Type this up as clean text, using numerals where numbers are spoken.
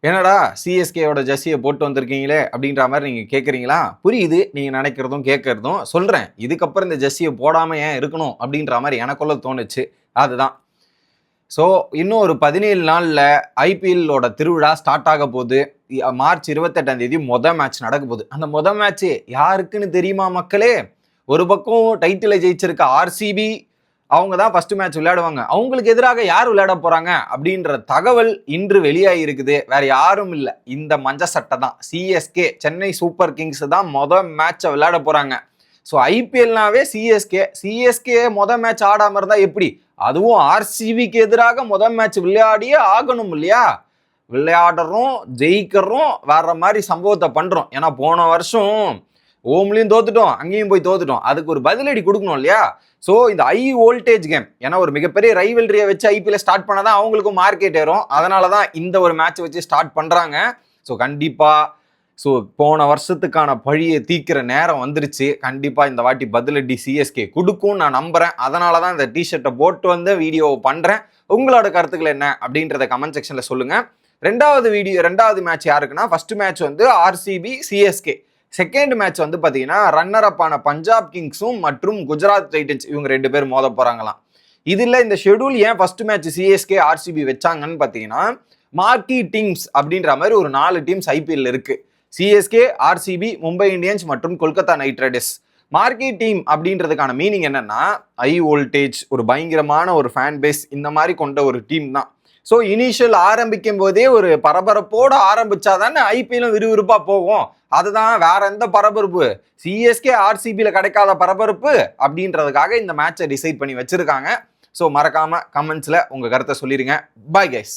என்னடா சிஎஸ்கேயோட ஜெர்சியை போட்டு வந்திருக்கீங்களே அப்படின்ற மாதிரி நீங்கள் கேட்குறீங்களா? புரியுது நீங்கள் நினைக்கிறதும் கேட்கறதும். சொல்கிறேன், இதுக்கப்புறம் இந்த ஜெர்சியை போடாமல் ஏன் இருக்கணும் அப்படின்ற மாதிரி எனக்குள்ள தோணுச்சு. அதுதான். ஸோ இன்னும் ஒரு 17 நாளில் ஐபிஎல்லோட திருவிழா ஸ்டார்ட் ஆக போகுது. மார்ச் 28ஆம் தேதி மேட்ச் நடக்க போகுது. அந்த மேட்ச்சு யாருக்குன்னு தெரியுமா மக்களே? ஒரு பக்கம் டைட்டிலை ஜெயிச்சிருக்க ஆர்சிபி, அவங்க தான் ஃபர்ஸ்ட் மேட்ச் விளையாடுவாங்க. அவங்களுக்கு எதிராக யார் விளையாட போறாங்க அப்படின்ற தகவல் இன்று வெளியாகி இருக்குது. வேற யாரும் இல்லை, இந்த மஞ்ச சட்டை தான். சிஎஸ்கே, சென்னை சூப்பர் கிங்ஸ் தான் மேட்சை விளையாட போறாங்க. ஸோ ஐபிஎல்னாவே சிஎஸ்கே மேட்ச் ஆடாம இருந்தா எப்படி? அதுவும் ஆர்சிபிக்கு எதிராக மேட்ச் விளையாடியே ஆகணும் இல்லையா? விளையாடுறோம், ஜெயிக்கிறோம், வேற மாதிரி சம்பவத்தை பண்றோம். ஏன்னா போன வருஷம் ஓம்லையும் தோத்துட்டோம், அங்கேயும் போய் தோத்துட்டோம். அதுக்கு ஒரு பதிலடி கொடுக்கணும் இல்லையா? ஸோ இந்த ஹை வோல்டேஜ் கேம், ஏன்னா ஒரு மிகப்பெரிய ரைவல்ரியை வச்சு ஐபிஎல் ஸ்டார்ட் பண்ணாதான் அவங்களுக்கும் மார்க்கெட் ஏறும். அதனால தான் இந்த ஒரு மேட்ச் வச்சு ஸ்டார்ட் பண்றாங்க. ஸோ கண்டிப்பா போன வருஷத்துக்கான பழியை தீக்கிற நேரம் வந்துருச்சு. கண்டிப்பா இந்த வாட்டி பதிலடி சிஎஸ்கே கொடுக்கும் நான் நம்புறேன். அதனால தான் இந்த டிஷர்ட்டை போட்டு வந்து வீடியோ பண்றேன். உங்களோட கருத்துக்கள் என்ன அப்படின்றத கமெண்ட் செக்ஷன்ல சொல்லுங்க. ரெண்டாவது மேட்ச் யாருக்குன்னா, ஃபர்ஸ்ட் மேட்ச் வந்து ஆர்சிபி சிஎஸ்கே. செகண்ட் மேட்ச் வந்து பார்த்தீங்கன்னா ரன்னர் அப் ஆன பஞ்சாப் கிங்ஸும் மற்றும் குஜராத் டைட்டன்ஸ், இவங்க 2 பேர் மோத போறாங்களாம். இதில் இந்த ஷெடியூல் ஏன் ஃபர்ஸ்ட் மேட்ச் சிஎஸ்கே ஆர்சிபி வச்சாங்கன்னு பார்த்தீங்கன்னா, மார்க்கி டீம்ஸ் அப்படின்ற மாதிரி ஒரு 4 டீம்ஸ் ஐபிஎல் இருக்கு. சிஎஸ்கே, ஆர்சிபி, மும்பை இந்தியன்ஸ் மற்றும் Kolkata night Riders. Marquee team அப்படின்றதுக்கான மீனிங் என்னன்னா, ஹை வோல்டேஜ், ஒரு பயங்கரமான ஒரு ஃபேன் பேஸ், இந்த மாதிரி கொண்ட ஒரு டீம் தான். ஸோ இனிஷியல் ஆரம்பிக்கும் போதே ஒரு பரபரப்போடு ஆரம்பிச்சாதானே ஐபிஎல்லும் விறுவிறுப்பாக போகும். அதுதான், வேற எந்த பரபரப்பு, சிஎஸ்கே ஆர்சிபியில் கிடைக்காத பரபரப்பு அப்படின்றதுக்காக இந்த மேட்சை டிசைட் பண்ணி வச்சிருக்காங்க. ஸோ மறக்காம கமெண்ட்ஸில் உங்கள் கருத்தை சொல்லிடுங்க. Bye guys.